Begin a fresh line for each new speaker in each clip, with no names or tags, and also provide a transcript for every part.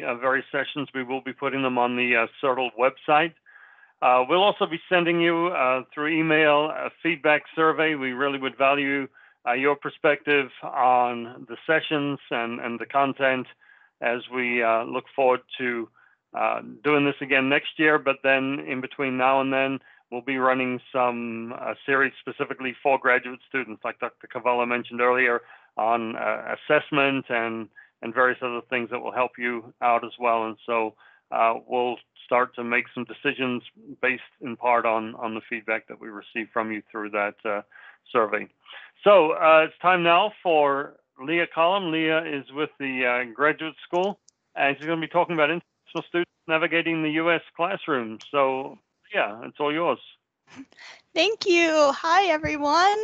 various sessions, we will be putting them on the CERTL website. We'll also be sending you through email a feedback survey. We really would value your perspective on the sessions and the content as we look forward to doing this again next year. But then in between now and then, we'll be running some series specifically for graduate students, like Dr. Cavallo mentioned earlier, on assessment and various other things that will help you out as well. And so we'll start to make some decisions based in part on the feedback that we receive from you through that survey. So it's time now for Leah Collum. Leah is with the graduate school, and she's going to be talking about international students navigating the U.S. classroom. So yeah, it's all yours.
Thank you. Hi, everyone.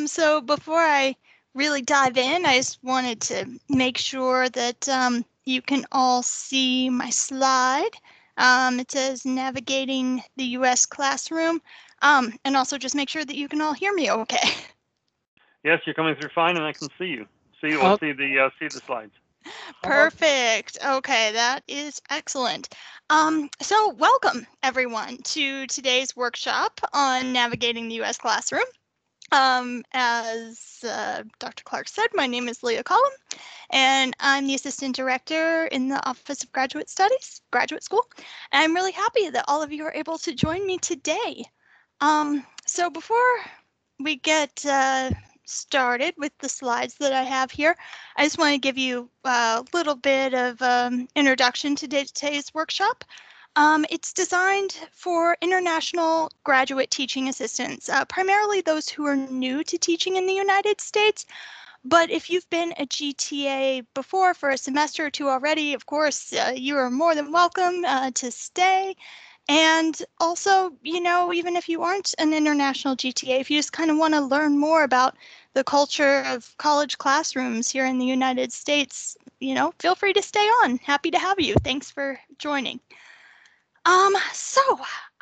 So before I really dive in, I just wanted to make sure that you can all see my slide. It says navigating the U.S. classroom, and also just make sure that you can all hear me okay.
Yes, you're coming through fine, and I can see you. See the slides.
Perfect. Okay, that is excellent. So welcome everyone to today's workshop on navigating the U.S. classroom. As Dr. Clark said, my name is Leah Collum, and I'm the Assistant Director in the Office of Graduate Studies, Graduate School. And I'm really happy that all of you are able to join me today. So before we get started with the slides that I have here, I just want to give you a little bit of introduction to today's workshop. It's designed for international graduate teaching assistants, primarily those who are new to teaching in the United States. But if you've been a GTA before for a semester or two already, of course, you are more than welcome to stay. And also, you know, even if you aren't an international GTA, if you just kind of want to learn more about the culture of college classrooms here in the United States, you know, feel free to stay on. Happy to have you. Thanks for joining. So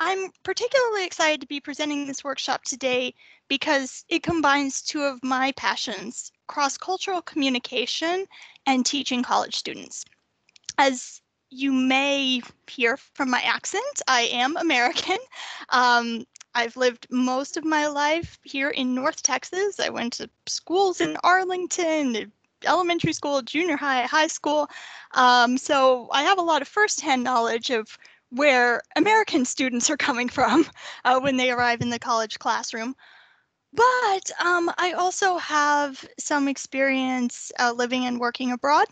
I'm particularly excited to be presenting this workshop today because it combines two of my passions, cross-cultural communication and teaching college students. As you may hear from my accent, I am American. I've lived most of my life here in North Texas. I went to schools in Arlington, elementary school, junior high, high school. So I have a lot of firsthand knowledge of where American students are coming from when they arrive in the college classroom. But I also have some experience living and working abroad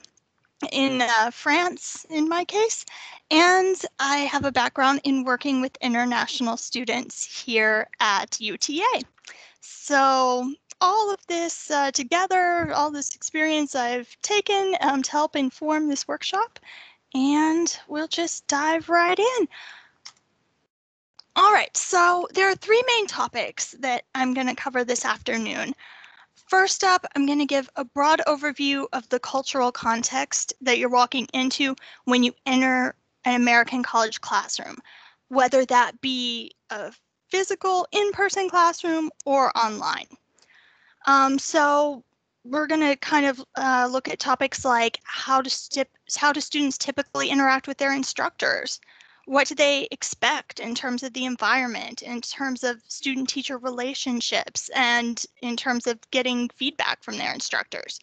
in France, in my case, and I have a background in working with international students here at UTA. So all of this together, all this experience I've taken to help inform this workshop, and we'll just dive right in. All right, so there are three main topics that I'm going to cover this afternoon. First up, I'm going to give a broad overview of the cultural context that you're walking into when you enter an American college classroom, whether that be a physical in-person classroom or online. So we're going to kind of look at topics like how do students typically interact with their instructors? What do they expect in terms of the environment, in terms of student-teacher relationships, and in terms of getting feedback from their instructors?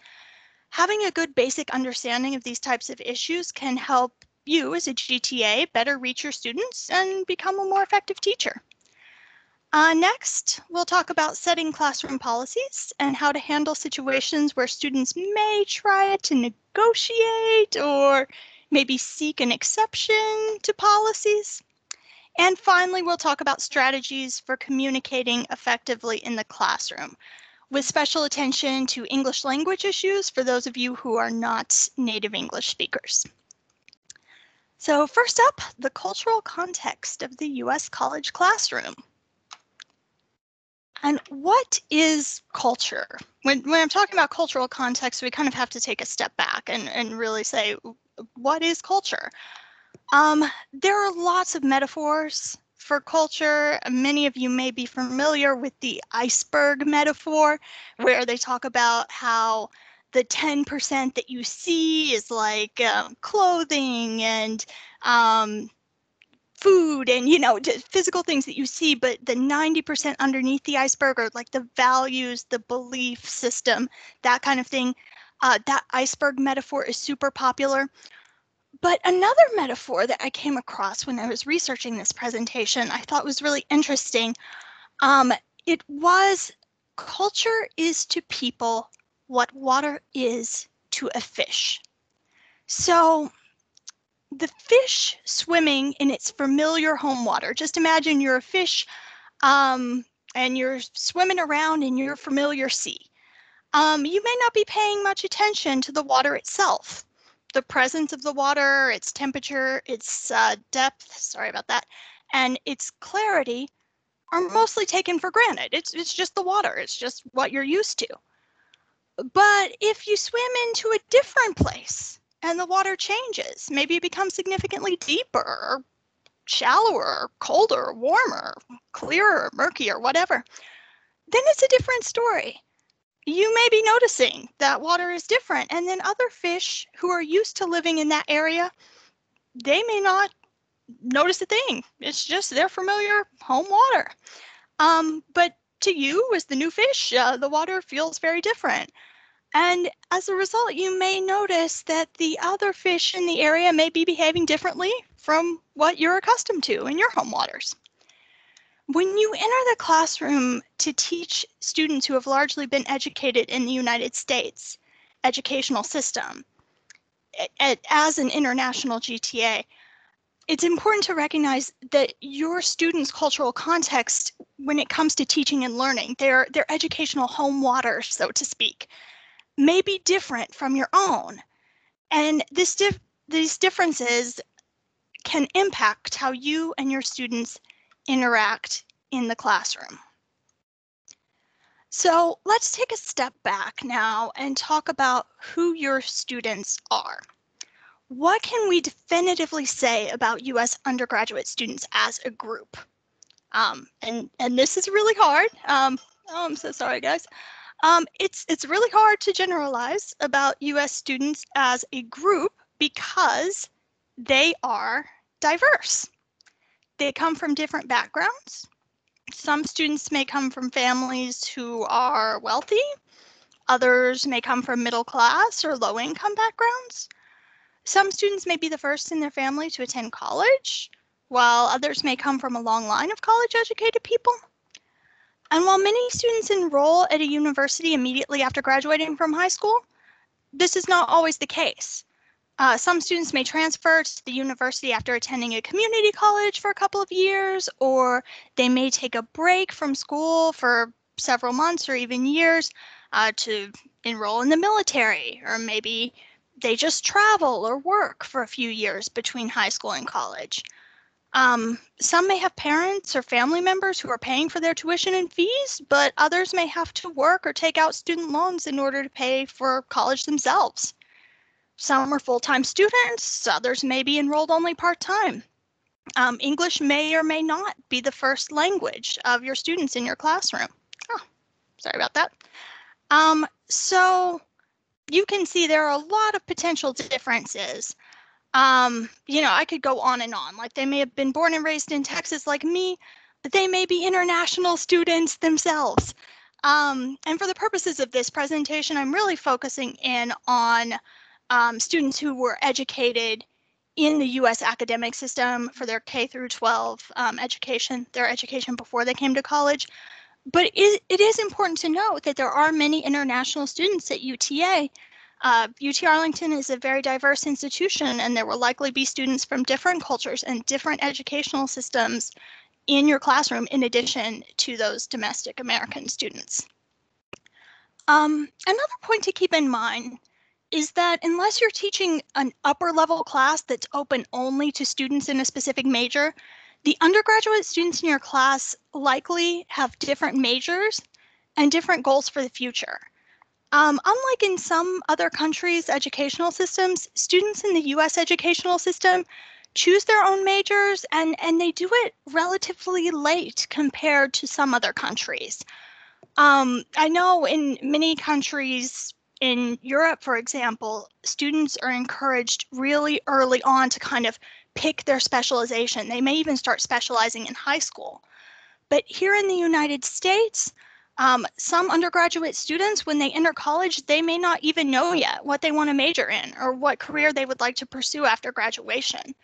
Having a good basic understanding of these types of issues can help you as a GTA better reach your students and become a more effective teacher. Next, we'll talk about setting classroom policies and how to handle situations where students may try to negotiate or maybe seek an exception to policies. And finally, we'll talk about strategies for communicating effectively in the classroom, with special attention to English language issues for those of you who are not native English speakers. So first up, the cultural context of the U.S. college classroom. And what is culture? When I'm talking about cultural context, we kind of have to take a step back and really say, what is culture? There are lots of metaphors for culture. Many of you may be familiar with the iceberg metaphor, where they talk about how the 10% that you see is like clothing and food and, physical things that you see, but the 90% underneath the iceberg are like the values, the belief system, that kind of thing. That iceberg metaphor is super popular. But another metaphor that I came across when I was researching this presentation, I thought was really interesting. It was culture is to people what water is to a fish. So the fish swimming in its familiar home water, just imagine you're a fish and you're swimming around in your familiar sea. You may not be paying much attention to the water itself. The presence of the water, its temperature, its depth, sorry about that, and its clarity are mostly taken for granted. It's just the water. It's just what you're used to. But if you swim into a different place and the water changes, maybe it becomes significantly deeper or shallower, or colder, or warmer, clearer, murkier, whatever, then it's a different story. You may be noticing that water is different, and then other fish who are used to living in that area, they may not notice a thing. It's just their familiar home water. But to you, as the new fish, the water feels very different. And as a result, you may notice that the other fish in the area may be behaving differently from what you're accustomed to in your home waters. When you enter the classroom to teach students who have largely been educated in the United States educational system as an international GTA, it's important to recognize that your students' cultural context when it comes to teaching and learning, their educational home water, so to speak, may be different from your own. And these differences can impact how you and your students interact in the classroom. So let's take a step back now and talk about who your students are. What can we definitively say about U.S. undergraduate students as a group? And this is really hard. Oh, I'm so sorry, guys. It's really hard to generalize about U.S. students as a group because they are diverse. They come from different backgrounds. Some students may come from families who are wealthy. Others may come from middle class or low income backgrounds. Some students may be the first in their family to attend college, while others may come from a long line of college educated people. And while many students enroll at a university immediately after graduating from high school, this is not always the case. Some students may transfer to the university after attending a community college for a couple of years, or they may take a break from school for several months or even years to enroll in the military, or maybe they just travel or work for a few years between high school and college. Some may have parents or family members who are paying for their tuition and fees, but others may have to work or take out student loans in order to pay for college themselves. Some are full-time students, others may be enrolled only part-time. English may or may not be the first language of your students in your classroom. Oh, sorry about that. So you can see there are a lot of potential differences. I could go on and on. Like they may have been born and raised in Texas like me, but they may be international students themselves. And for the purposes of this presentation, I'm really focusing in on students who were educated in the U.S. academic system for their K through 12 education, their education before they came to college. But it is important to note that there are many international students at UTA. UT Arlington is a very diverse institution, and there will likely be students from different cultures and different educational systems in your classroom in addition to those domestic American students. Another point to keep in mind is that unless you're teaching an upper level class that's open only to students in a specific major, the undergraduate students in your class likely have different majors and different goals for the future. Unlike in some other countries' educational systems, students in the US educational system choose their own majors and they do it relatively late compared to some other countries. I know in many countries, In Europe, for example, students are encouraged really early on to kind of pick their specialization. They may even start specializing in high school. But here in the United States, some undergraduate students, when they enter college, they may not even know yet what they want to major in or what career they would like to pursue after graduation.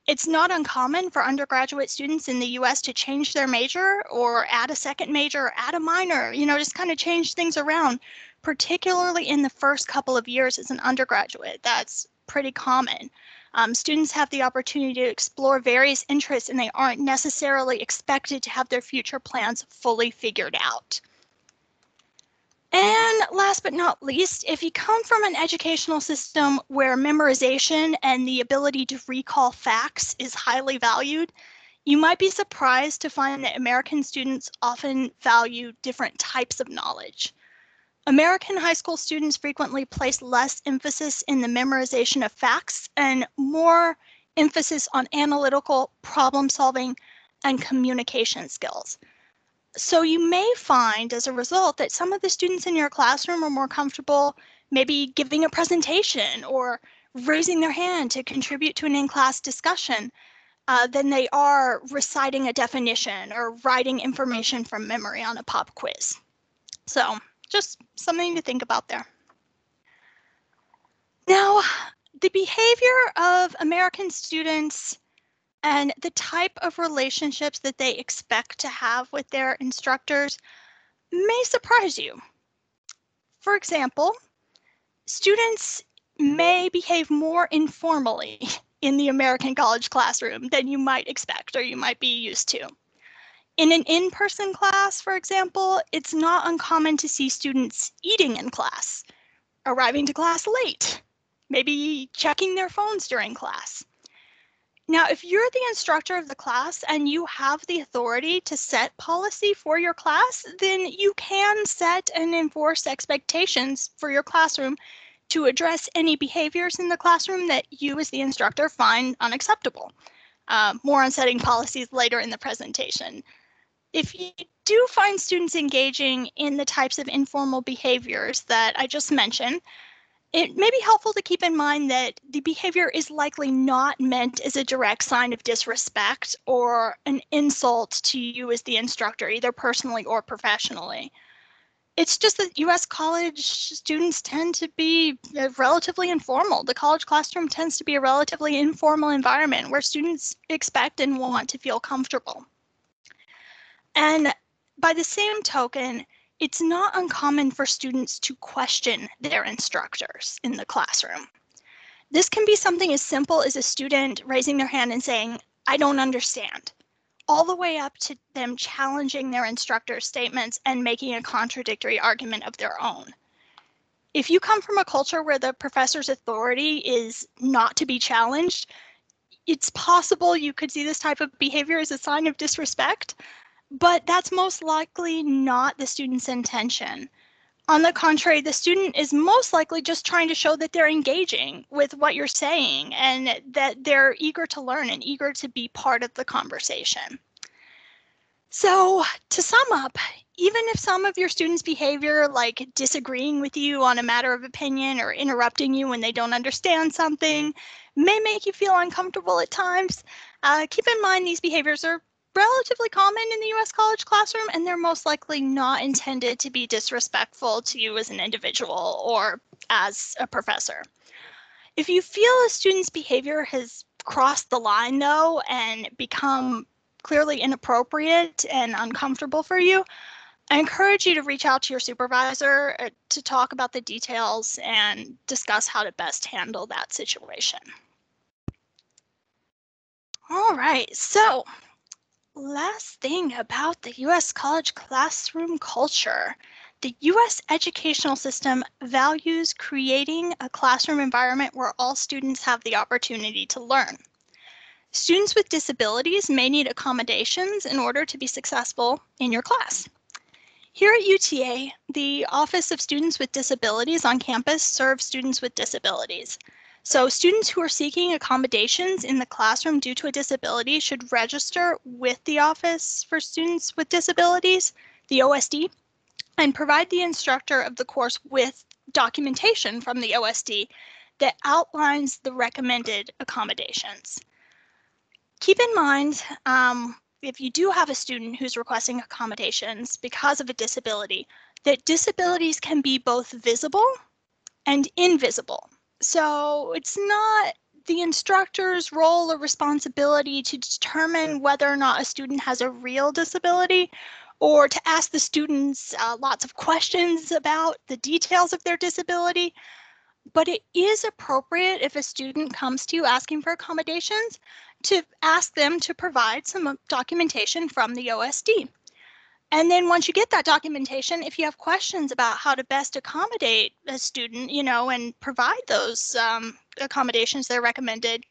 It's not uncommon for undergraduate students in the US to change their major or add a second major or add a minor, just kind of change things around, particularly in the first couple of years as an undergraduate. That's pretty common. Students have the opportunity to explore various interests and they aren't necessarily expected to have their future plans fully figured out. And last but not least, if you come from an educational system where memorization and the ability to recall facts is highly valued, you might be surprised to find that American students often value different types of knowledge. American high school students frequently place less emphasis in the memorization of facts and more emphasis on analytical problem solving and communication skills. So you may find as a result that some of the students in your classroom are more comfortable maybe giving a presentation or raising their hand to contribute to an in-class discussion than they are reciting a definition or writing information from memory on a pop quiz. So just something to think about there. Now, the behavior of American students and the type of relationships that they expect to have with their instructors may surprise you. For example, students may behave more informally in the American college classroom than you might expect or you might be used to. In an in-person class, for example, it's not uncommon to see students eating in class, arriving to class late, maybe checking their phones during class. Now, if you're the instructor of the class and you have the authority to set policy for your class, then you can set and enforce expectations for your classroom to address any behaviors in the classroom that you as the instructor find unacceptable. More on setting policies later in the presentation. If you do find students engaging in the types of informal behaviors that I just mentioned, it may be helpful to keep in mind that the behavior is likely not meant as a direct sign of disrespect or an insult to you as the instructor, either personally or professionally. It's just that US college students tend to be relatively informal. The college classroom tends to be a relatively informal environment where students expect and want to feel comfortable. And by the same token, it's not uncommon for students to question their instructors in the classroom. This can be something as simple as a student raising their hand and saying, "I don't understand," all the way up to them challenging their instructor's statements and making a contradictory argument of their own. If you come from a culture where the professor's authority is not to be challenged, it's possible you could see this type of behavior as a sign of disrespect. But that's most likely not the student's intention. On the contrary, the student is most likely just trying to show that they're engaging with what you're saying and that they're eager to learn and eager to be part of the conversation. So to sum up, even if some of your students' behavior, like disagreeing with you on a matter of opinion or interrupting you when they don't understand something, may make you feel uncomfortable at times, keep in mind these behaviors are relatively common in the US college classroom, and they're most likely not intended to be disrespectful to you as an individual or as a professor. If you feel a student's behavior has crossed the line, though, and become clearly inappropriate and uncomfortable for you, I encourage you to reach out to your supervisor to talk about the details and discuss how to best handle that situation. All right, so last thing about the US college classroom culture. The US educational system values creating a classroom environment where all students have the opportunity to learn. Students with disabilities may need accommodations in order to be successful in your class. Here at UTA, the Office of Students with Disabilities on campus serves students with disabilities. So students who are seeking accommodations in the classroom due to a disability should register with the Office for Students with Disabilities, the OSD, and provide the instructor of the course with documentation from the OSD that outlines the recommended accommodations. Keep in mind, if you do have a student who's requesting accommodations because of a disability, that disabilities can be both visible and invisible. So it's not the instructor's role or responsibility to determine whether or not a student has a real disability, or to ask the students lots of questions about the details of their disability. But it is appropriate, if a student comes to you asking for accommodations, to ask them to provide some documentation from the OSD. And then once you get that documentation, if you have questions about how to best accommodate a student, and provide those accommodations that are recommended,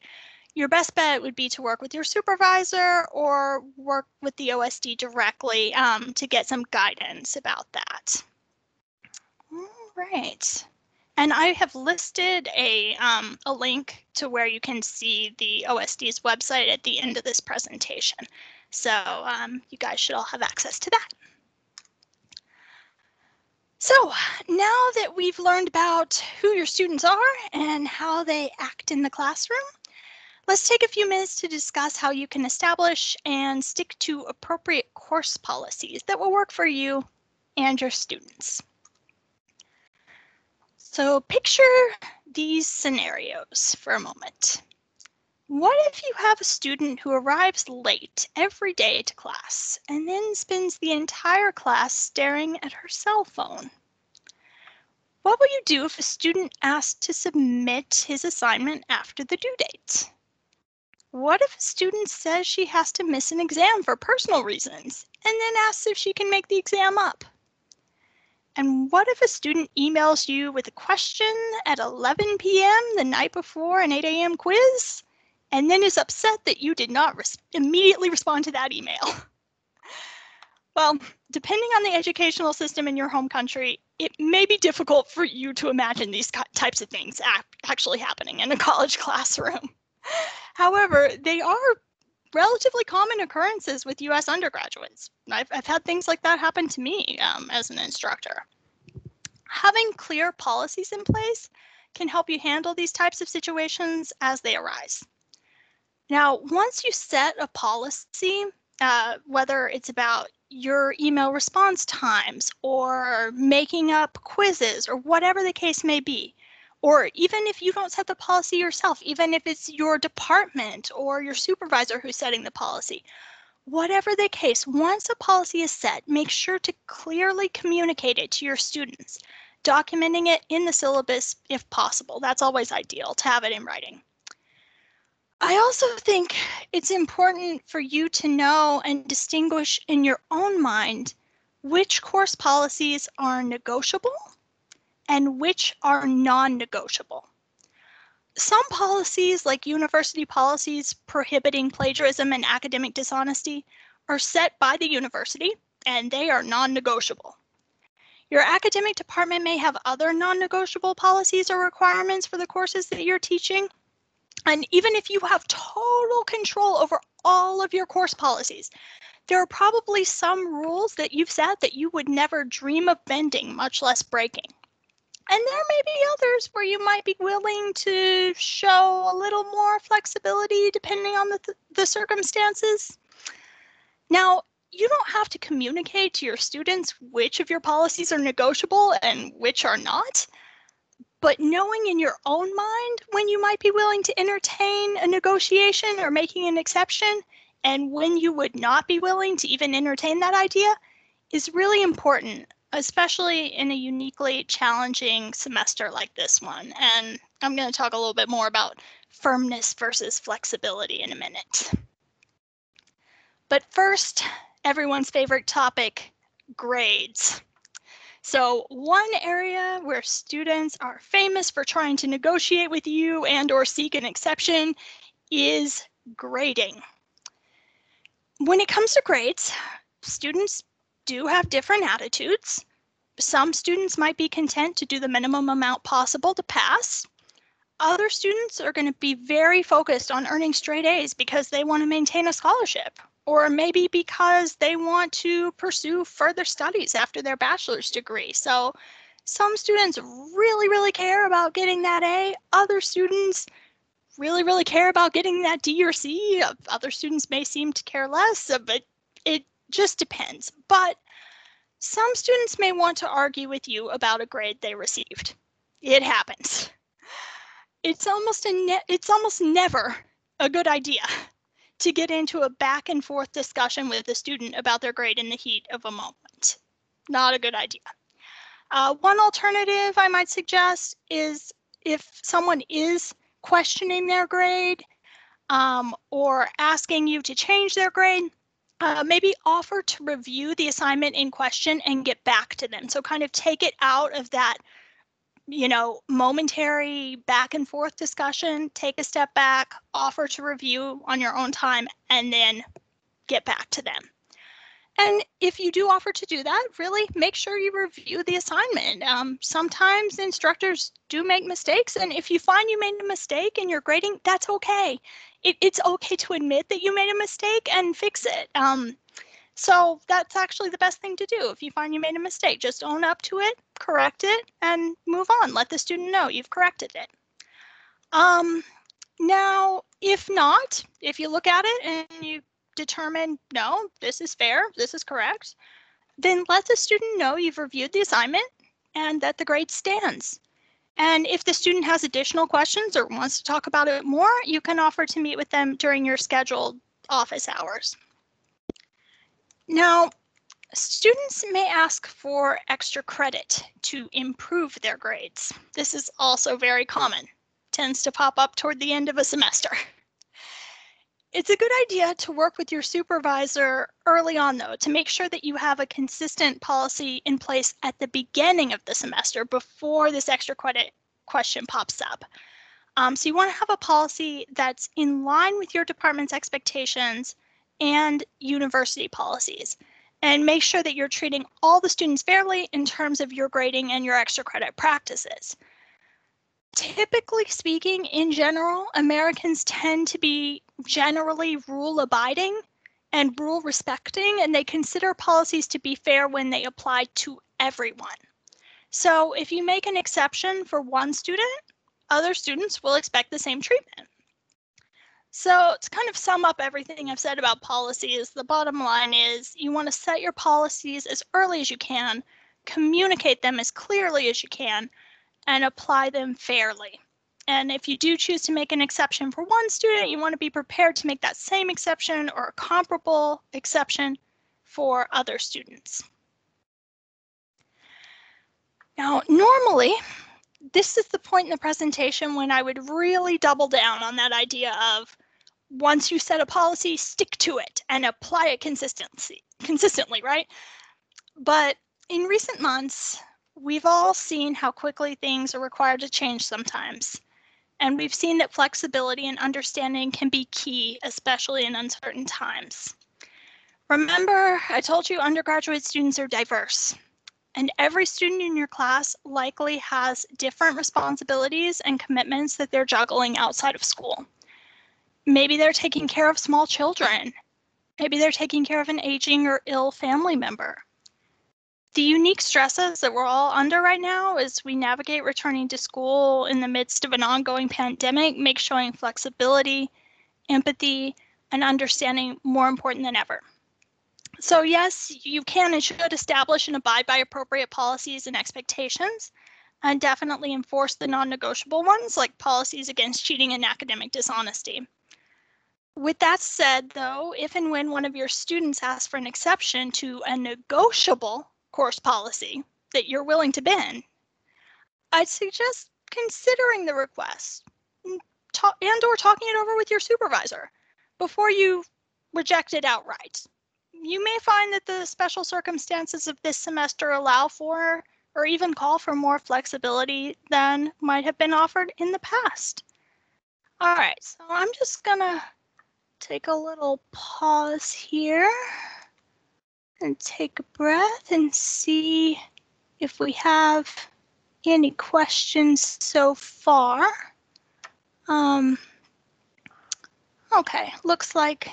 your best bet would be to work with your supervisor or work with the OSD directly to get some guidance about that. All right. And I have listed a link to where you can see the OSD's website at the end of this presentation. So you guys should all have access to that. So now that we've learned about who your students are and how they act in the classroom, let's take a few minutes to discuss how you can establish and stick to appropriate course policies that will work for you and your students. So picture these scenarios for a moment. What if you have a student who arrives late every day to class and then spends the entire class staring at her cell phone? What will you do if a student asks to submit his assignment after the due date? What if a student says she has to miss an exam for personal reasons and then asks if she can make the exam up? And what if a student emails you with a question at 11 p.m. the night before an 8 a.m. quiz, and then is upset that you did not immediately respond to that email? Well, depending on the educational system in your home country, it may be difficult for you to imagine these types of things actually happening in a college classroom. However, they are relatively common occurrences with U.S. undergraduates. I've had things like that happen to me as an instructor. Having clear policies in place can help you handle these types of situations as they arise. Now, once you set a policy, whether it's about your email response times or making up quizzes or whatever the case may be, or even if you don't set the policy yourself, even if it's your department or your supervisor who's setting the policy, whatever the case, once a policy is set, make sure to clearly communicate it to your students, documenting it in the syllabus if possible. That's always ideal to have it in writing. I also think it's important for you to know and distinguish in your own mind which course policies are negotiable and which are non-negotiable. Some policies, like university policies prohibiting plagiarism and academic dishonesty, are set by the university and they are non-negotiable. Your academic department may have other non-negotiable policies or requirements for the courses that you're teaching. And even if you have total control over all of your course policies, there are probably some rules that you've set that you would never dream of bending, much less breaking. And there may be others where you might be willing to show a little more flexibility depending on the circumstances. Now, you don't have to communicate to your students which of your policies are negotiable and which are not. But knowing in your own mind when you might be willing to entertain a negotiation or making an exception, and when you would not be willing to even entertain that idea, is really important, especially in a uniquely challenging semester like this one. And I'm going to talk a little bit more about firmness versus flexibility in a minute. But first, everyone's favorite topic, grades. So one area where students are famous for trying to negotiate with you and/or seek an exception is grading. When it comes to grades, students do have different attitudes. Some students might be content to do the minimum amount possible to pass. Other students are going to be very focused on earning straight A's because they want to maintain a scholarship, or maybe because they want to pursue further studies after their bachelor's degree. So Some students really, really care about getting that A. Other students really, really care about getting that D or C. Other students may seem to care less, but it just depends. But some students may want to argue with you about a grade they received. It happens. It's almost never a good idea to get into a back and forth discussion with a student about their grade in the heat of a moment. Not a good idea. One alternative I might suggest is if someone is questioning their grade or asking you to change their grade, maybe offer to review the assignment in question and get back to them. So kind of take it out of that, momentary back and forth discussion, take a step back, offer to review on your own time, and then get back to them. And if you do offer to do that, really make sure you review the assignment. Sometimes instructors do make mistakes, and if you find you made a mistake in your grading, that's okay. It's okay to admit that you made a mistake and fix it. So that's actually the best thing to do. If you find you made a mistake, just own up to it, correct it, and move on. Let the student know you've corrected it. Now, if not, if you look at it and you determine, no, this is fair, this is correct, then let the student know you've reviewed the assignment and that the grade stands. And if the student has additional questions or wants to talk about it more, you can offer to meet with them during your scheduled office hours. Now, students may ask for extra credit to improve their grades. This is also very common, tends to pop up toward the end of a semester. It's a good idea to work with your supervisor early on, though, to make sure that you have a consistent policy in place at the beginning of the semester before this extra credit question pops up. So you want to have a policy that's in line with your department's expectations and university policies, and make sure that you're treating all the students fairly in terms of your grading and your extra credit practices. Typically speaking, in general, Americans tend to be generally rule abiding and rule respecting, and they consider policies to be fair when they apply to everyone. So if you make an exception for one student, other students will expect the same treatment. So to kind of sum up everything I've said about policies, the bottom line is you want to set your policies as early as you can, communicate them as clearly as you can, and apply them fairly. And if you do choose to make an exception for one student, you want to be prepared to make that same exception or a comparable exception for other students. Now, normally, this is the point in the presentation when I would really double down on that idea of once you set a policy, stick to it and apply it consistently, right? But in recent months, we've all seen how quickly things are required to change sometimes. And we've seen that flexibility and understanding can be key, especially in uncertain times. Remember, I told you undergraduate students are diverse, and every student in your class likely has different responsibilities and commitments that they're juggling outside of school. Maybe they're taking care of small children. Maybe they're taking care of an aging or ill family member. The unique stresses that we're all under right now as we navigate returning to school in the midst of an ongoing pandemic make showing flexibility, empathy, and understanding more important than ever. So yes, you can and should establish and abide by appropriate policies and expectations, and definitely enforce the non-negotiable ones like policies against cheating and academic dishonesty. With that said, though, if and when one of your students asks for an exception to a negotiable course policy that you're willing to bend, I'd suggest considering the request and or talking it over with your supervisor before you reject it outright. You may find that the special circumstances of this semester allow for or even call for more flexibility than might have been offered in the past. All right, so I'm just gonna take a little pause here and take a breath and see if we have any questions so far. Okay, looks like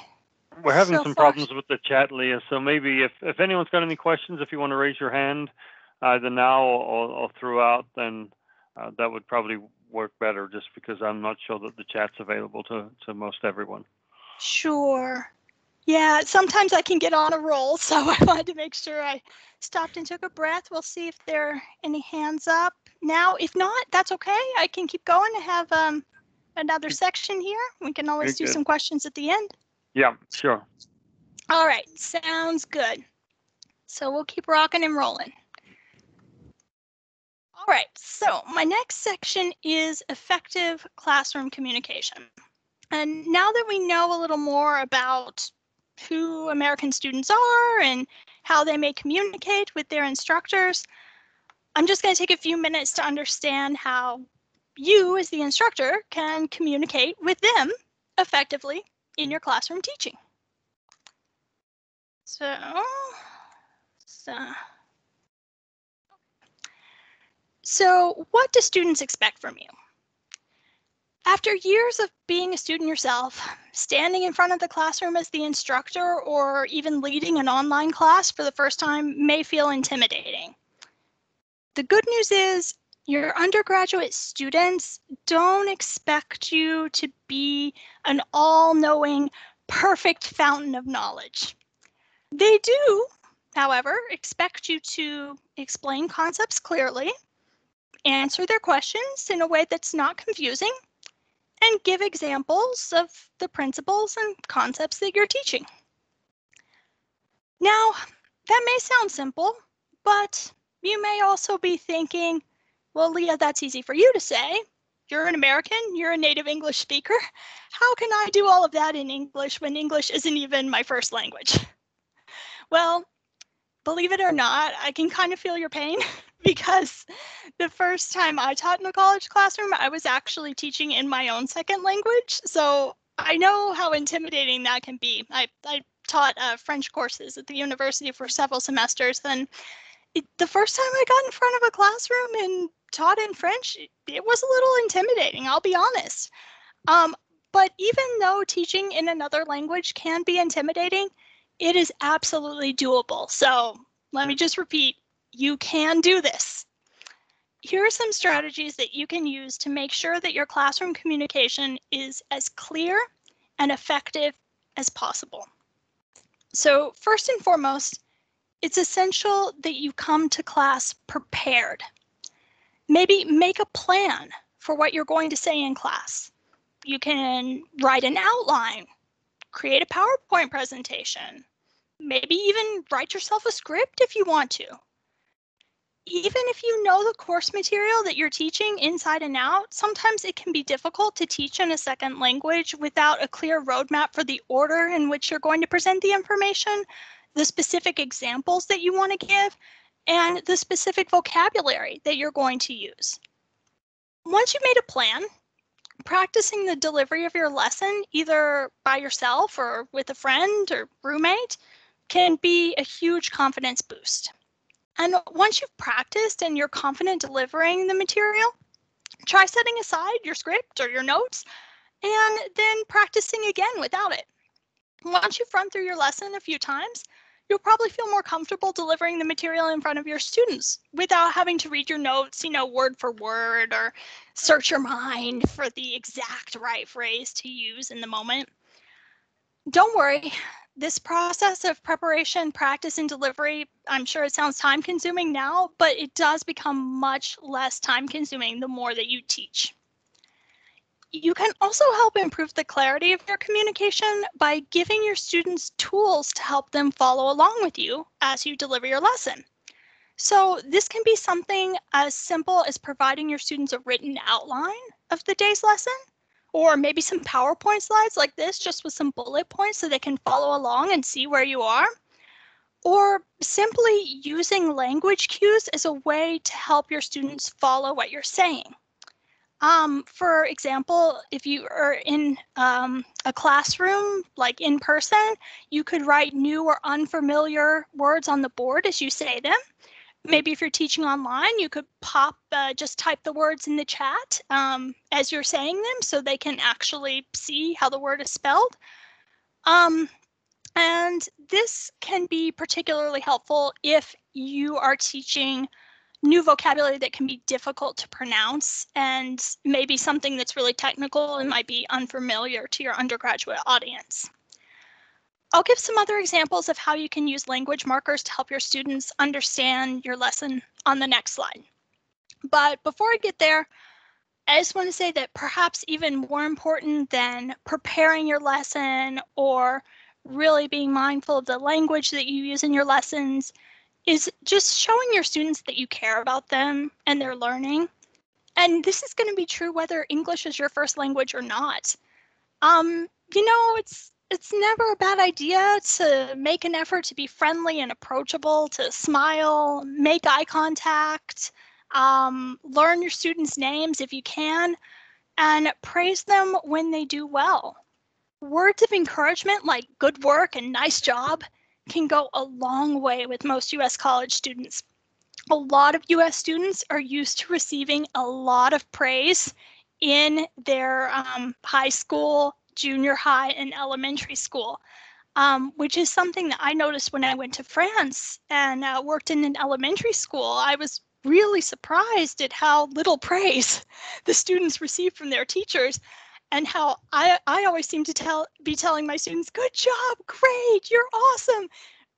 We're having
so
some
far.
problems with the chat, Leah. So maybe if anyone's got any questions, if you want to raise your hand, either now or throughout, then that would probably work better, just because I'm not sure that the chat's available to most everyone.
Sure. Yeah, sometimes I can get on a roll, so I wanted to make sure I stopped and took a breath. We'll see if there are any hands up now. If not, that's okay. I can keep going. I have another section here. We can always do some questions at the end.
Yeah, sure.
All right, sounds good. So we'll keep rocking and rolling. All right, so my next section is effective classroom communication. And now that we know a little more about who American students are and how they may communicate with their instructors, I'm just going to take a few minutes to understand how you, as the instructor, can communicate with them effectively in your classroom teaching. So what do students expect from you? After years of being a student yourself, standing in front of the classroom as the instructor or even leading an online class for the first time may feel intimidating. The good news is your undergraduate students don't expect you to be an all-knowing, perfect fountain of knowledge. They do, however, expect you to explain concepts clearly, answer their questions in a way that's not confusing, and give examples of the principles and concepts that you're teaching. Now, that may sound simple, but you may also be thinking, well, Leah, that's easy for you to say. You're an American, you're a native English speaker. How can I do all of that in English when English isn't even my first language? Well, believe it or not, I can kind of feel your pain because the first time I taught in a college classroom, I was actually teaching in my own second language. So I know how intimidating that can be. I taught French courses at the university for several semesters, and the first time I got in front of a classroom and taught in French, it was a little intimidating, I'll be honest. But even though teaching in another language can be intimidating, it is absolutely doable. So let me just repeat, you can do this. Here are some strategies that you can use to make sure that your classroom communication is as clear and effective as possible. So first and foremost, it's essential that you come to class prepared. Maybe make a plan for what you're going to say in class. You can write an outline, create a PowerPoint presentation, maybe even write yourself a script if you want to. Even if you know the course material that you're teaching inside and out, sometimes it can be difficult to teach in a second language without a clear roadmap for the order in which you're going to present the information, the specific examples that you want to give, and the specific vocabulary that you're going to use. Once you've made a plan, practicing the delivery of your lesson, either by yourself or with a friend or roommate, can be a huge confidence boost. And once you've practiced and you're confident delivering the material, try setting aside your script or your notes and then practicing again without it. Once you've run through your lesson a few times, you'll probably feel more comfortable delivering the material in front of your students without having to read your notes, word for word, or search your mind for the exact right phrase to use in the moment. Don't worry, this process of preparation, practice, and delivery, I'm sure it sounds time consuming now, but it does become much less time consuming the more that you teach. You can also help improve the clarity of your communication by giving your students tools to help them follow along with you as you deliver your lesson. So this can be something as simple as providing your students a written outline of the day's lesson, or maybe some PowerPoint slides like this, just with some bullet points so they can follow along and see where you are. Or simply using language cues as a way to help your students follow what you're saying. For example, if you are in a classroom, like in person, you could write new or unfamiliar words on the board as you say them. Maybe if you're teaching online, you could just type the words in the chat as you're saying them so they can actually see how the word is spelled. And this can be particularly helpful if you are teaching new vocabulary that can be difficult to pronounce, and maybe something that's really technical and might be unfamiliar to your undergraduate audience. I'll give some other examples of how you can use language markers to help your students understand your lesson on the next slide. But before I get there, I just want to say that perhaps even more important than preparing your lesson or really being mindful of the language that you use in your lessons is just showing your students that you care about them and their learning. And this is going to be true whether English is your first language or not. You know, it's never a bad idea to make an effort to be friendly and approachable, to smile, make eye contact, learn your students' names if you can, and praise them when they do well. Words of encouragement like good work and nice job can go a long way with most US college students. A lot of US students are used to receiving a lot of praise in their high school, junior high, and elementary school, which is something that I noticed when I went to France and worked in an elementary school. I was really surprised at how little praise the students received from their teachers, and how I always seem to be telling my students, good job, great, you're awesome.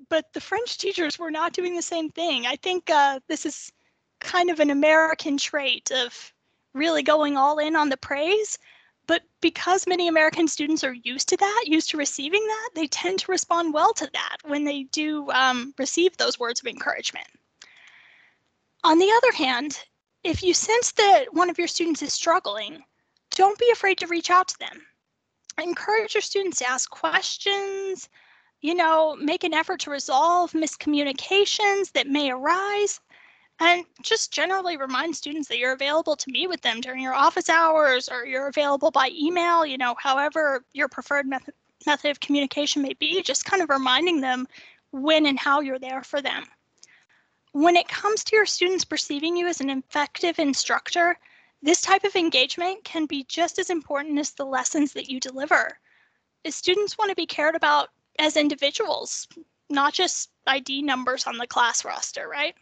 But the French teachers were not doing the same thing. I think this is kind of an American trait of really going all in on the praise. But because many American students are used to that, used to receiving that, they tend to respond well to that when they do receive those words of encouragement. On the other hand, if you sense that one of your students is struggling, don't be afraid to reach out to them. Encourage your students to ask questions, make an effort to resolve miscommunications that may arise, and just generally remind students that you're available to meet with them during your office hours, or you're available by email, however your preferred method of communication may be, just kind of reminding them when and how you're there for them. When it comes to your students perceiving you as an effective instructor, this type of engagement can be just as important as the lessons that you deliver. Students want to be cared about as individuals, not just ID numbers on the class roster, right?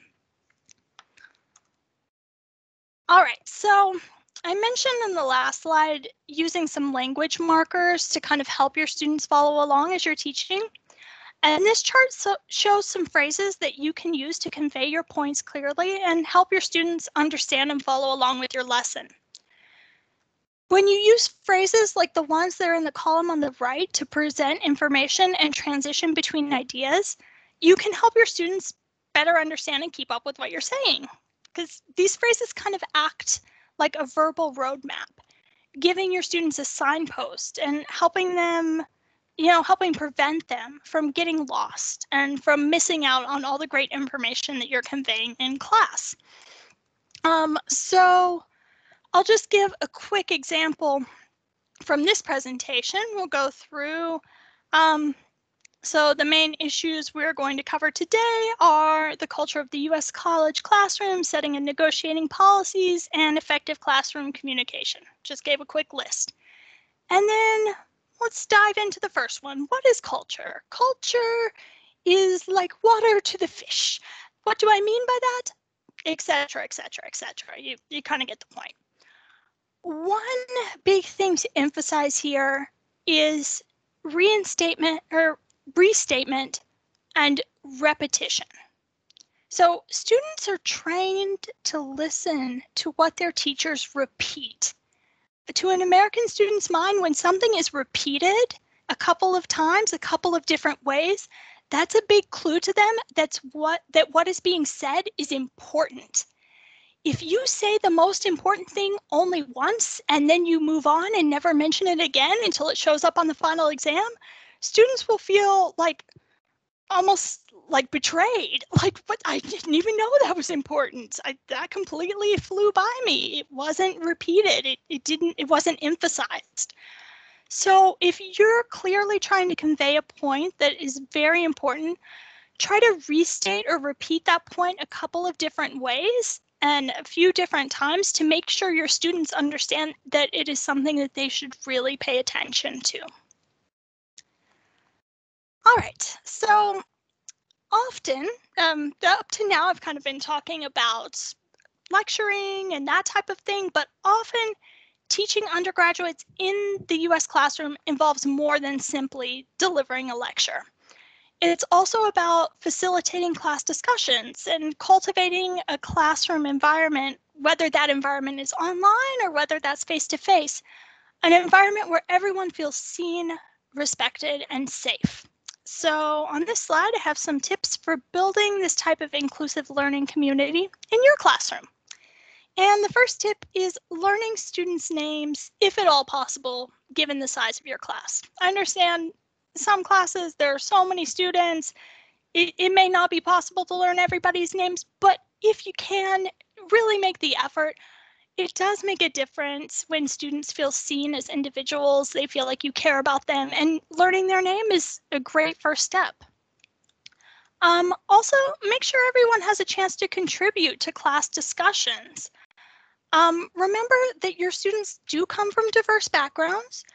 All right, so I mentioned in the last slide using some language markers to kind of help your students follow along as you're teaching. And this chart shows some phrases that you can use to convey your points clearly and help your students understand and follow along with your lesson. When you use phrases like the ones that are in the column on the right to present information and transition between ideas, you can help your students better understand and keep up with what you're saying. Because these phrases kind of act like a verbal roadmap, giving your students a signpost and helping them, helping prevent them from getting lost and from missing out on all the great information that you're conveying in class. So I'll just give a quick example from this presentation. We'll go through. So the main issues we're going to cover today are the culture of the U.S. college classroom, setting and negotiating policies, and effective classroom communication. Just gave a quick list. And then let's dive into the first one. What is culture? Culture is like water to the fish. What do I mean by that? Etc., etc., etc. You kind of get the point. One big thing to emphasize here is restatement and repetition. So students are trained to listen to what their teachers repeat. To an American student's mind, when something is repeated a couple of times, a couple of different ways, that's a big clue to them that what is being said is important. If you say the most important thing only once and then you move on and never mention it again until it shows up on the final exam, students will feel like almost like betrayed. Like, what? I didn't even know that was important. That completely flew by me. It wasn't repeated. It wasn't emphasized. So if you're clearly trying to convey a point that is very important, try to restate or repeat that point a couple of different ways and a few different times to make sure your students understand that it is something that they should really pay attention to. All right, so often, up to now, I've kind of been talking about lecturing and that type of thing, but often teaching undergraduates in the US classroom involves more than simply delivering a lecture. It's also about facilitating class discussions and cultivating a classroom environment, whether that environment is online or whether that's face-to-face, an environment where everyone feels seen, respected, and safe. So on this slide, I have some tips for building this type of inclusive learning community in your classroom. And the first tip is learning students' names, if at all possible, given the size of your class. I understand some classes, there are so many students, it may not be possible to learn everybody's names, but if you can, really make the effort. It does make a difference when students feel seen as individuals, they feel like you care about them, and learning their name is a great first step. Also, make sure everyone has a chance to contribute to class discussions. Remember that your students do come from diverse backgrounds,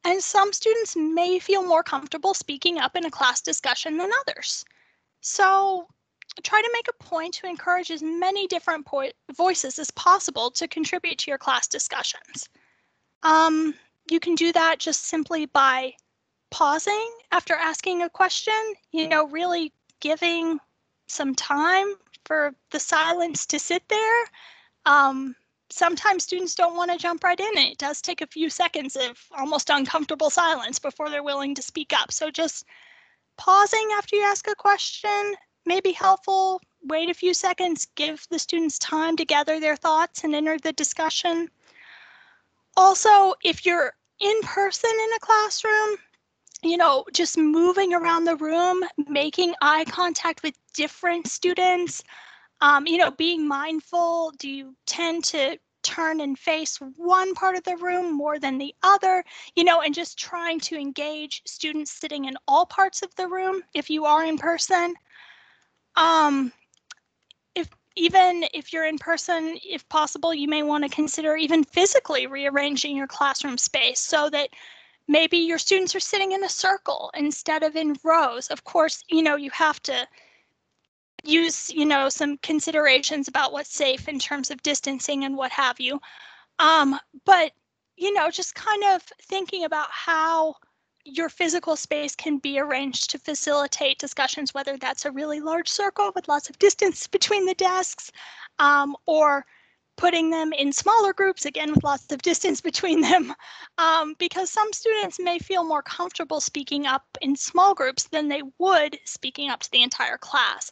and some students may feel more comfortable speaking up in a class discussion than others. So try to make a point to encourage as many different voices as possible to contribute to your class discussions. You can do that just simply by pausing after asking a question, really giving some time for the silence to sit there. Sometimes students don't want to jump right in. It does take a few seconds of almost uncomfortable silence before they're willing to speak up. So just pausing after you ask a question may be helpful. Wait a few seconds, give the students time to gather their thoughts and enter the discussion. Also, if you're in person in a classroom, just moving around the room, making eye contact with different students, being mindful. Do you tend to turn and face one part of the room more than the other, and just trying to engage students sitting in all parts of the room if you are in person. Even if you're in person, if possible, you may want to consider even physically rearranging your classroom space so that maybe your students are sitting in a circle instead of in rows. Of course, you have to use, some considerations about what's safe in terms of distancing and what have you. But, just kind of thinking about how your physical space can be arranged to facilitate discussions, whether that's a really large circle with lots of distance between the desks, or putting them in smaller groups, again, with lots of distance between them, because some students may feel more comfortable speaking up in small groups than they would speaking up to the entire class.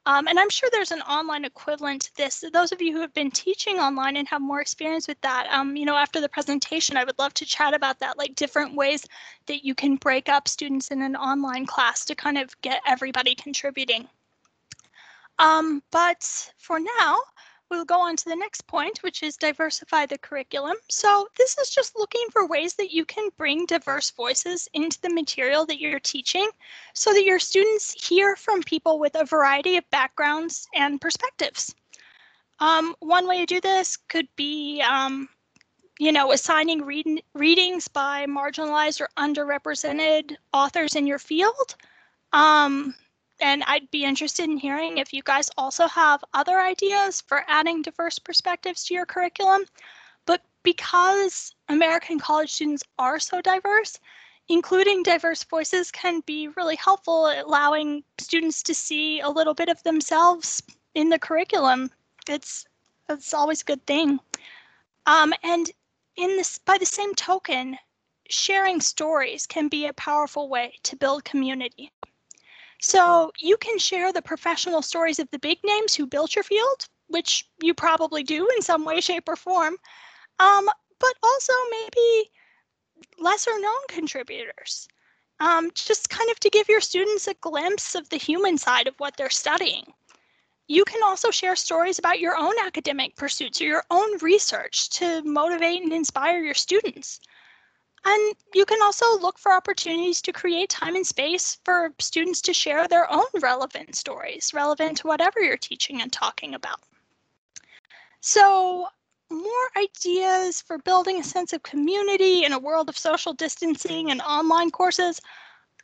And I'm sure there's an online equivalent to this. Those of you who have been teaching online and have more experience with that, after the presentation, I would love to chat about that, like different ways that you can break up students in an online class to kind of get everybody contributing. But for now, we'll go on to the next point, which is diversify the curriculum. So this is just looking for ways that you can bring diverse voices into the material that you're teaching so that your students hear from people with a variety of backgrounds and perspectives. One way to do this could be, assigning readings by marginalized or underrepresented authors in your field. And I'd be interested in hearing if you guys also have other ideas for adding diverse perspectives to your curriculum. But because American college students are so diverse, including diverse voices can be really helpful at allowing students to see a little bit of themselves in the curriculum. It's always a good thing. And by the same token, sharing stories can be a powerful way to build community. So you can share the professional stories of the big names who built your field, which you probably do in some way, shape, or form, but also maybe lesser known contributors, just kind of to give your students a glimpse of the human side of what they're studying. You can also share stories about your own academic pursuits or your own research to motivate and inspire your students. And you can also look for opportunities to create time and space for students to share their own relevant stories, relevant to whatever you're teaching and talking about. So, more ideas for building a sense of community in a world of social distancing and online courses.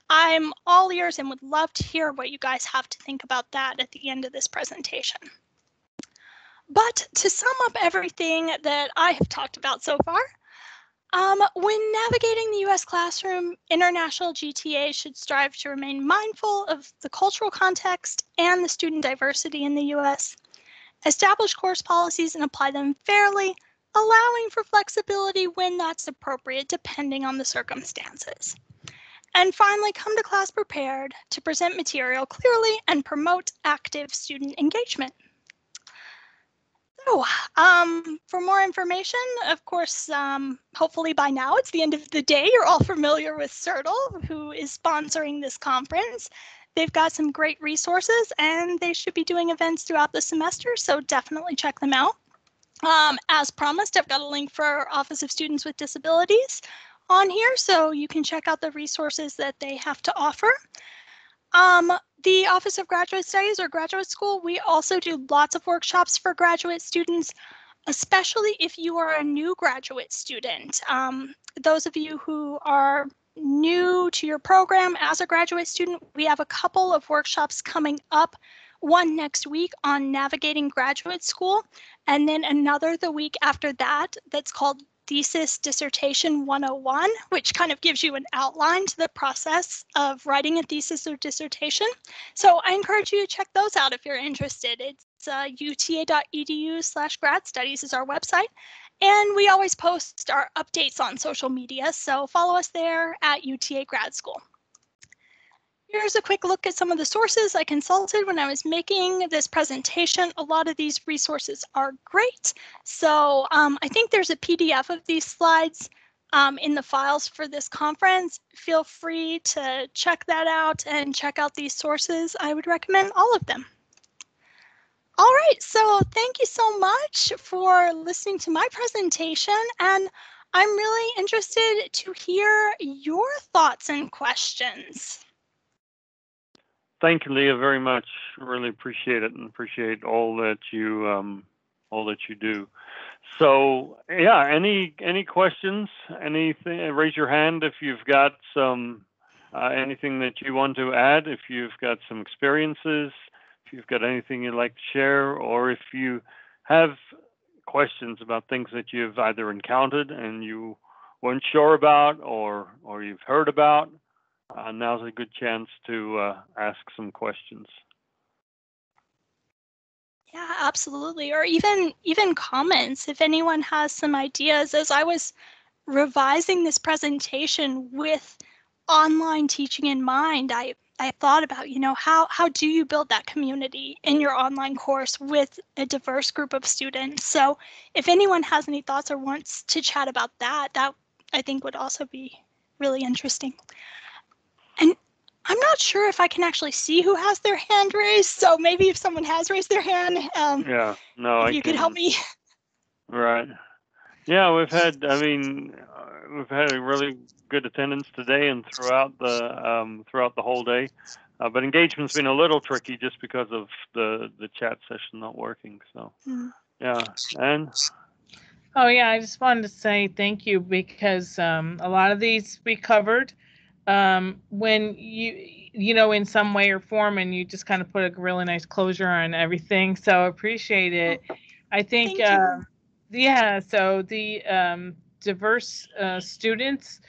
I'm all ears and would love to hear what you guys have to think about that at the end of this presentation. But to sum up everything that I have talked about so far, when navigating the U.S. classroom, international GTA should strive to remain mindful of the cultural context and the student diversity in the U.S., establish course policies and apply them fairly, allowing for flexibility when that's appropriate depending on the circumstances. And finally, come to class prepared to present material clearly and promote active student engagement. So, for more information, of course, hopefully by now it's the end of the day. You're all familiar with CERTL, who is sponsoring this conference. They've got some great resources and they should be doing events throughout the semester, so definitely check them out. As promised, I've got a link for our Office of Students with Disabilities on here, so you can check out the resources that they have to offer. The Office of Graduate Studies or Graduate School, we also do lots of workshops for graduate students, especially if you are a new graduate student. Those of you who are new to your program as a graduate student, we have a couple of workshops coming up. One next week on navigating graduate school, and then another the week after that that's called Thesis Dissertation 101, which kind of gives you an outline to the process of writing a thesis or dissertation. So I encourage you to check those out if you're interested. It's uta.edu/grad studies is our website. And we always post our updates on social media, so follow us there at UTA Grad School. Here's a quick look at some of the sources I consulted when I was making this presentation. A lot of these resources are great. So I think there's a PDF of these slides in the files for this conference. Feel free to check that out and check out these sources. I would recommend all of them. All right, so thank you so much for listening to my presentation, and I'm really interested to hear your thoughts and questions.
Thank you, Leah, very much. Really appreciate it and appreciate all that you do. So yeah, any questions? Anything? Raise your hand if you've got some anything that you want to add. If you've got some experiences, if you've got anything you'd like to share, or if you have questions about things that you've either encountered and you weren't sure about, or you've heard about. Now's a good chance to ask some questions.
Yeah, absolutely. Or even comments. If anyone has some ideas, as I was revising this presentation with online teaching in mind, I thought about, how do you build that community in your online course with a diverse group of students? So if anyone has any thoughts or wants to chat about that I think would also be really interesting. And I'm not sure if I can actually see who has their hand raised, so maybe if someone has raised their hand,
yeah, no,
if you could help me.
Right. Yeah, we've had a really good attendance today and throughout the whole day, but engagement's been a little tricky just because of the chat session not working. So yeah, and.
Oh yeah, I just wanted to say thank you because a lot of these we covered when you in some way or form, and you just kind of put a really nice closure on everything. So appreciate it. I think yeah. So the diverse students,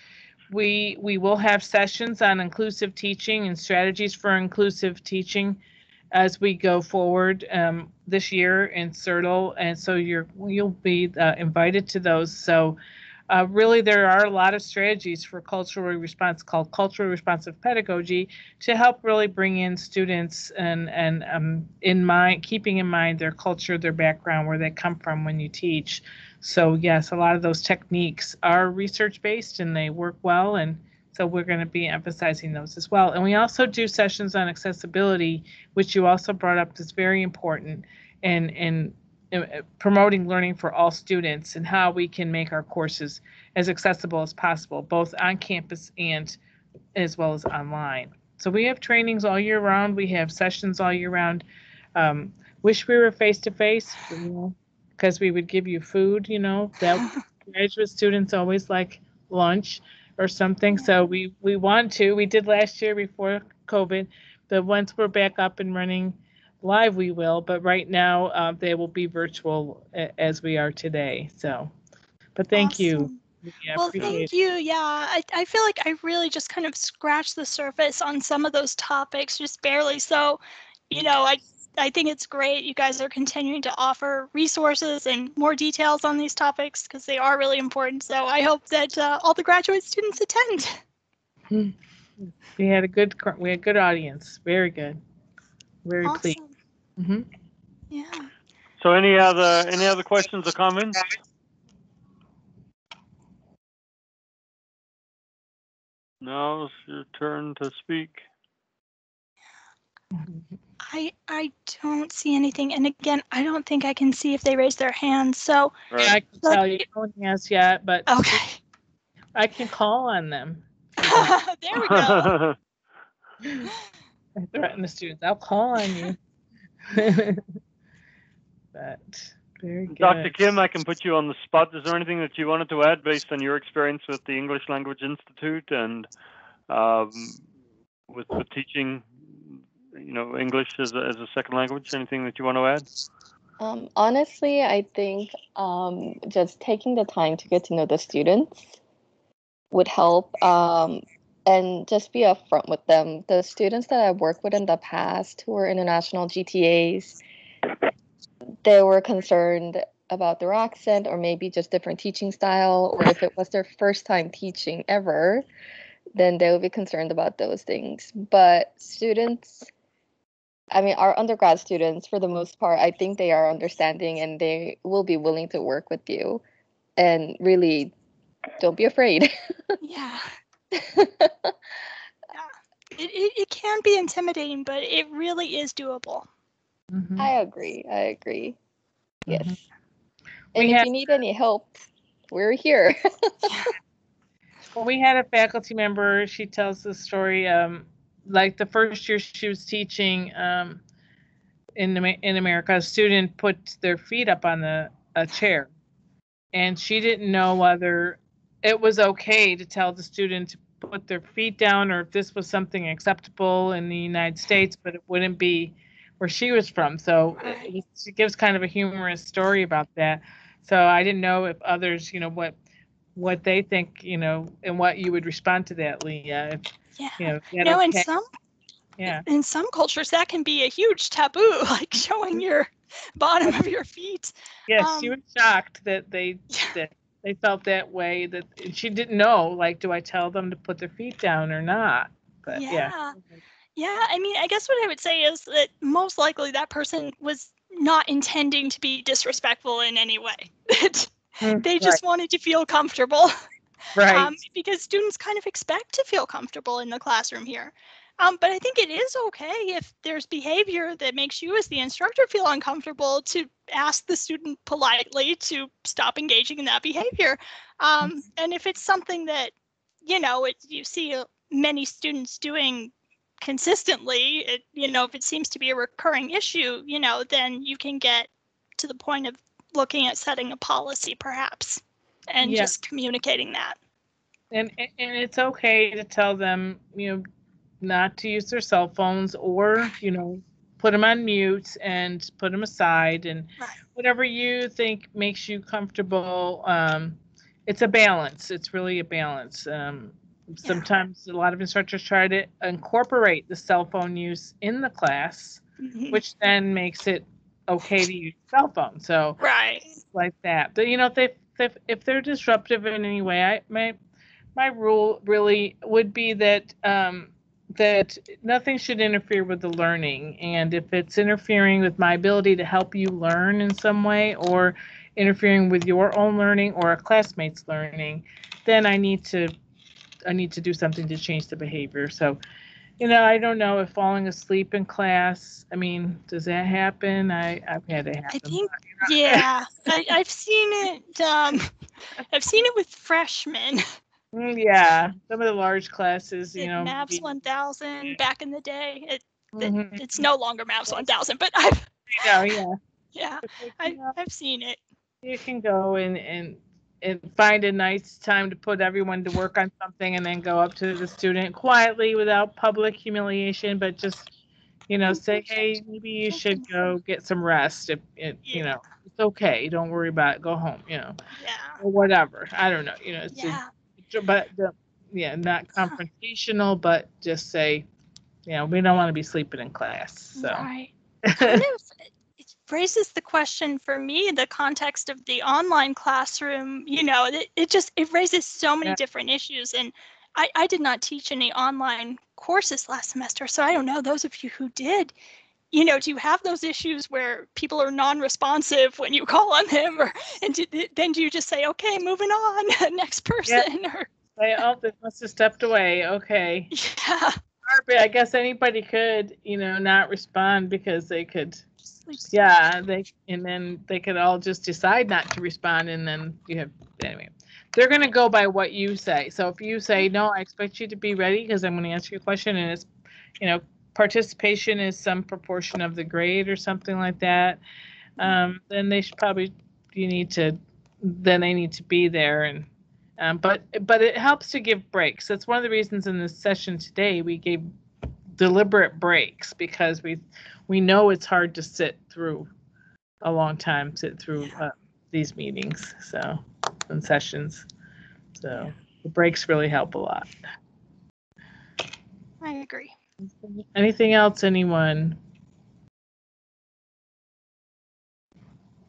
we will have sessions on inclusive teaching and strategies for inclusive teaching as we go forward this year in CERTL, and so you'll be invited to those. So really, there are a lot of strategies for called culturally responsive pedagogy to help really bring in students and keeping in mind their culture, their background, where they come from when you teach. So yes, a lot of those techniques are research based and they work well, and so we're going to be emphasizing those as well. And we also do sessions on accessibility, which you also brought up is very important, and promoting learning for all students and how we can make our courses as accessible as possible, both on campus and as well as online. So we have trainings all year round. We have sessions all year round. Wish we were face-to-face, because we would give you food, that graduate students always like lunch. or something. So we want to. We did last year before COVID, but once we're back up and running live, we will. But right now, they will be virtual as we are today. So, but thank you.
Awesome.
Yeah,
Well,
appreciate
thank you. Yeah, I feel like I really just kind of scratched the surface on some of those topics, just barely. So, I think it's great you guys are continuing to offer resources and more details on these topics because they are really important. So I hope that all the graduate students attend.
it. We had a good audience. Very good. Very pleased.
Awesome.
Hmm.
Yeah.
So any other questions or comments? Now it's your turn to speak.
I don't see anything, and again, I don't think I can see if they raise their hands. So
Right.
Yeah, I can tell you no one has yet, but
okay.
I can call on them.
There we go.
I threaten the students. I'll call on you. But very good.
Dr. Kim, I can put you on the spot. Is there anything that you wanted to add based on your experience with the English Language Institute and with teaching, English as a second language? Anything that you want to add?
Honestly, I think just taking the time to get to know the students would help, and just be upfront with them. The students that I've worked with in the past who were international GTAs, they were concerned about their accent or maybe just different teaching style, or if it was their first time teaching ever, then they would be concerned about those things. But students, I mean, our undergrad students, for the most part, I think they are understanding and they will be willing to work with you. And really, don't be afraid.
Yeah. It can be intimidating, but it really is doable.
Mhm.
I agree. Yes.
Mhm.
And if you need any help, we're here.
Well, we had a faculty member. She tells the story. Like the first year she was teaching in America, a student put their feet up on a chair, and she didn't know whether it was okay to tell the student to put their feet down or if this was something acceptable in the United States, but it wouldn't be where she was from. So she gives kind of a humorous story about that. So I didn't know if others, what they think, and what you would respond to that, Leah.
Yeah.
Yeah.
In some cultures that can be a huge taboo, like showing your bottom of your feet.
Yes, she was shocked that they felt that way. That she didn't know. Like, do I tell them to put their feet down or not? But yeah.
Yeah. I mean, I guess what I would say is that most likely that person was not intending to be disrespectful in any way. They just wanted to feel comfortable.
Right.
Because students kind of expect to feel comfortable in the classroom here. But I think it is okay if there's behavior that makes you as the instructor feel uncomfortable to ask the student politely to stop engaging in that behavior. And if it's something that, you see many students doing consistently, if it seems to be a recurring issue, then you can get to the point of looking at setting a policy perhaps and just communicating that.
And it's okay to tell them, not to use their cell phones or, put them on mute and put them aside and whatever you think makes you comfortable. It's a balance. It's really a balance. Sometimes a lot of instructors try to incorporate the cell phone use in the class, which then makes it okay to use cell phone. So like that. But if they're disruptive in any way, my rule really would be that that nothing should interfere with the learning. And if it's interfering with my ability to help you learn in some way or interfering with your own learning or a classmate's learning, then I need to do something to change the behavior. So, I don't know if falling asleep in class, I mean, does that happen? I've had it happen.
I think, I've seen it. I've seen it with freshmen.
Yeah, some of the large classes,
MAPS 1000 back in the day. It's no longer MAPS 1000, but I've seen it.
You can go and find a nice time to put everyone to work on something and then go up to the student quietly without public humiliation, but just, say, hey, maybe you should go get some rest. If it's okay. Don't worry about it. Go home,
Yeah.
or whatever. I don't know.
Yeah.
Not confrontational, but just say, we don't want to be sleeping in class. So.
Right. Kind of, it raises the question for me, the context of the online classroom, it raises so many different issues. And I did not teach any online courses last semester, so I don't know, those of you who did, do you have those issues where people are non-responsive when you call on them, then do you just say, okay, moving on, next person?
Yeah. Say, oh, they must have stepped away. Okay.
Yeah.
I guess anybody could, not respond because they could. And then they could all just decide not to respond, and then anyway. They're going to go by what you say. So if you say, no, I expect you to be ready because I'm going to answer your question, and it's, participation is some proportion of the grade or something like that, then they should probably, they need to be there. And but it helps to give breaks. That's one of the reasons in this session today we gave deliberate breaks, because we know it's hard to sit through these meetings, and sessions. So the breaks really help a lot.
I agree.
Anything else, anyone?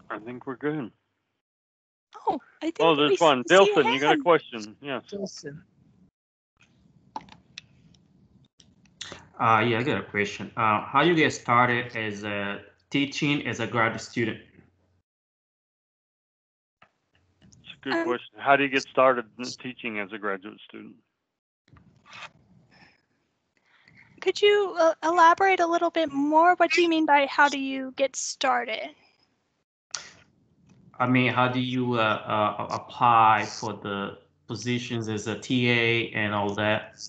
I think we're good.
Oh, I think.
Oh, there's one. Dilson, you got a question? Yes.
Dilson.
Yeah, I got a question. How you get started as teaching as a graduate student?
It's a good question. How do you get started teaching as a graduate student?
Could you elaborate a little bit more? What do you mean by how do you get started?
I mean, how do you apply for the positions as a TA and all that?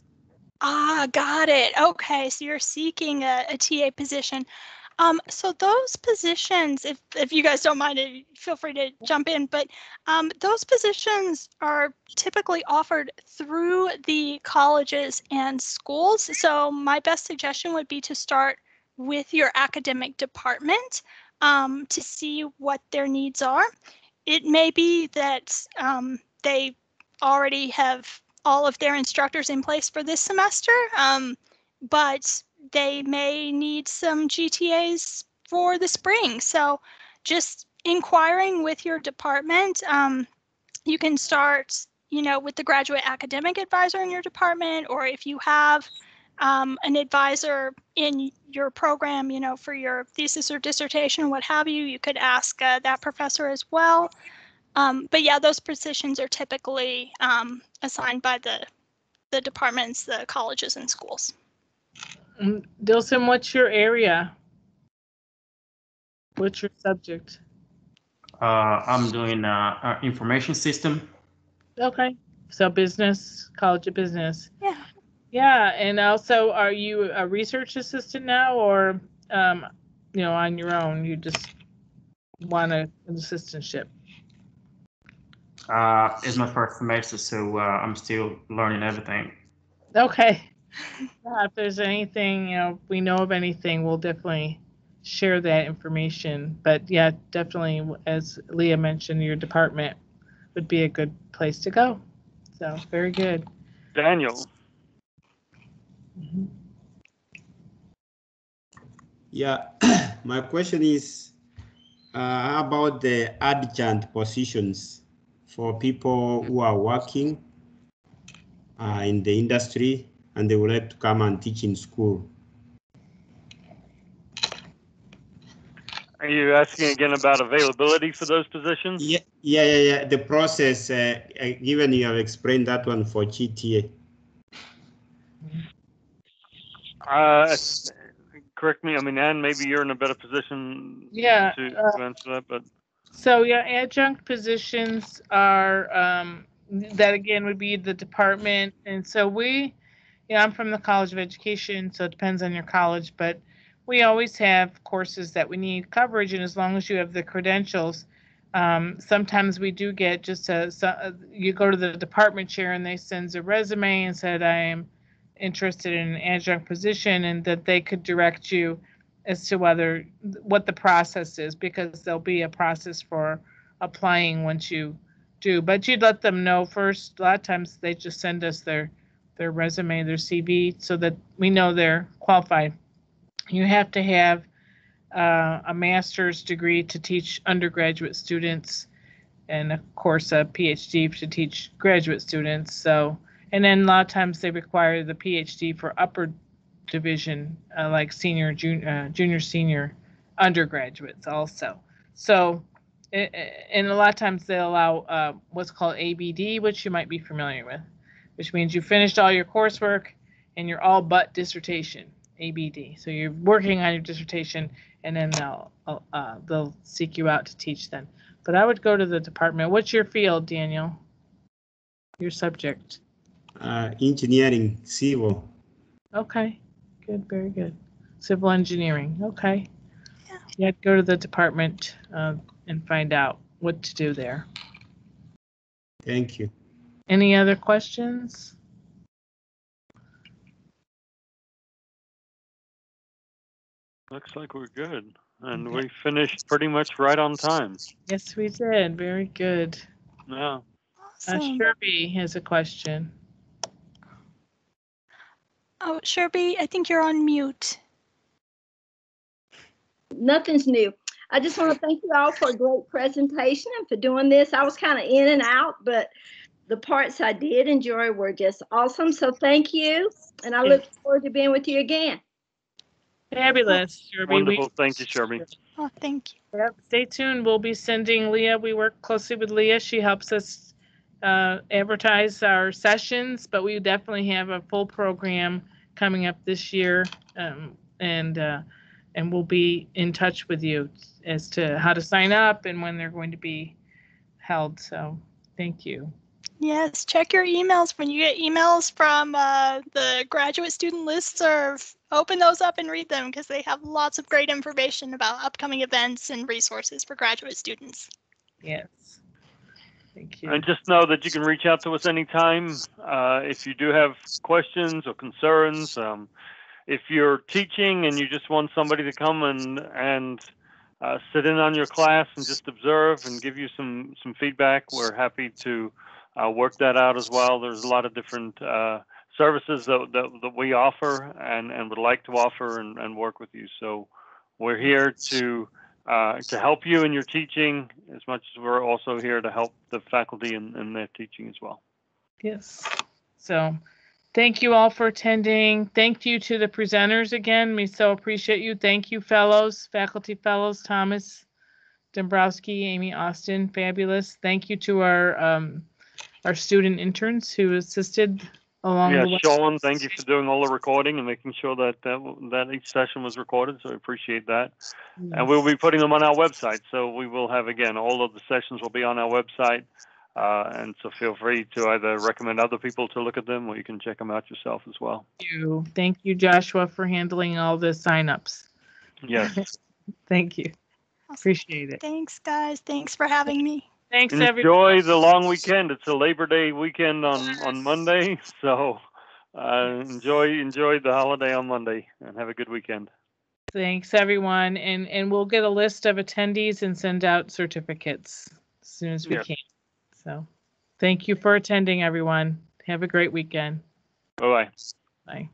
Ah, got it. Okay, so you're seeking a TA position. So those positions, if you guys don't mind, feel free to jump in, but those positions are typically offered through the colleges and schools. So my best suggestion would be to start with your academic department to see what their needs are. It may be that they already have all of their instructors in place for this semester, but they may need some GTAs for the spring. So just inquiring with your department, you can start, with the graduate academic advisor in your department, or if you have an advisor in your program, for your thesis or dissertation, what have you, you could ask that professor as well. But yeah, those positions are typically assigned by the departments, the colleges and schools.
Dilson, what's your area? What's your subject?
I'm doing information system.
Okay, so business, College of Business.
Yeah.
Yeah, and also, are you a research assistant now, or on your own? You just want an assistantship?
It's my first semester, so I'm still learning everything.
Okay. Yeah, if there's anything, we know of anything, we'll definitely share that information. But yeah, definitely, as Leah mentioned, your department would be a good place to go. So very good.
Daniel.
Mm-hmm.
Yeah, my question is about the adjunct positions for people who are working in the industry and they would like to come and teach in school.
Are you asking again about availability for those positions?
Yeah. The process, given you have explained that one for GTA.
Correct me. I mean, Anne, maybe you're in a better position to answer that. But
so yeah, adjunct positions are that again would be the department, and so I'm from the College of Education, so it depends on your college, but we always have courses that we need coverage, and as long as you have the credentials, Sometimes we do get just you go to the department chair and they send a resume and said, I am interested in an adjunct position, and that they could direct you as to what the process is, because there'll be a process for applying once you do. But you'd let them know first. A lot of times they just send us their resume, their CV, so that we know they're qualified. You have to have a master's degree to teach undergraduate students, and of course a PhD to teach graduate students. So, and then a lot of times they require the PhD for upper division, like senior, junior, senior undergraduates also. So, and a lot of times they allow what's called ABD, which you might be familiar with, which means you finished all your coursework and you're all but dissertation, ABD. So you're working on your dissertation, and then they'll seek you out to teach then. But I would go to the department. What's your field, Daniel? Your subject?
Engineering, civil.
Okay, good, very good. Civil engineering, okay. Yeah, go to the department and find out what to do there.
Thank you.
Any other questions?
Looks like we're good. And we finished pretty much right on time.
Yes, we did. Very good.
Yeah.
Awesome.
Sherby has a question.
Oh, Sherby, I think you're on mute.
Nothing's new. I just want to thank you all for a great presentation and for doing this. I was kind of in and out, but the parts I did enjoy were just awesome. So thank you. And I look forward to being with you again.
Fabulous, Sherby.
Wonderful. Thank you, Sherby.
Oh, thank you.
Yep. Stay tuned. We'll be sending Leah. We work closely with Leah. She helps us advertise our sessions, but we definitely have a full program coming up this year, and we'll be in touch with you as to how to sign up and when they're going to be held. So thank you.
Yes, check your emails when you get emails from the graduate student listserv. Open those up and read them, because they have lots of great information about upcoming events and resources for graduate students.
Yes. Thank you.
And just know that you can reach out to us anytime if you do have questions or concerns. If you're teaching and you just want somebody to come and sit in on your class and just observe and give you some feedback, we're happy to work that out as well. There's a lot of different services that we offer and would like to offer and work with you. So we're here to help you in your teaching as much as we're also here to help the faculty in their teaching as well.
Yes. So thank you all for attending. Thank you to the presenters again. We so appreciate you. Thank you, fellows, faculty fellows, Thomas Dombrowski, Amy Austin, fabulous. Thank you to our student interns who assisted along the way.
Sean, thank you for doing all the recording and making sure that each session was recorded. So I appreciate that. Yes. And we'll be putting them on our website. So we will have, again, all of the sessions will be on our website. And so feel free to either recommend other people to look at them, or you can check them out yourself as well.
Thank you, Joshua, for handling all the signups.
Yes.
Thank you. Appreciate it.
Thanks, guys. Thanks for having me.
Thanks,
everyone. Enjoy the long weekend. It's a Labor Day weekend on Monday, so enjoy the holiday on Monday and have a good weekend.
Thanks, everyone, and we'll get a list of attendees and send out certificates as soon as we can. So, thank you for attending, everyone. Have a great weekend.
Bye-bye.
Bye.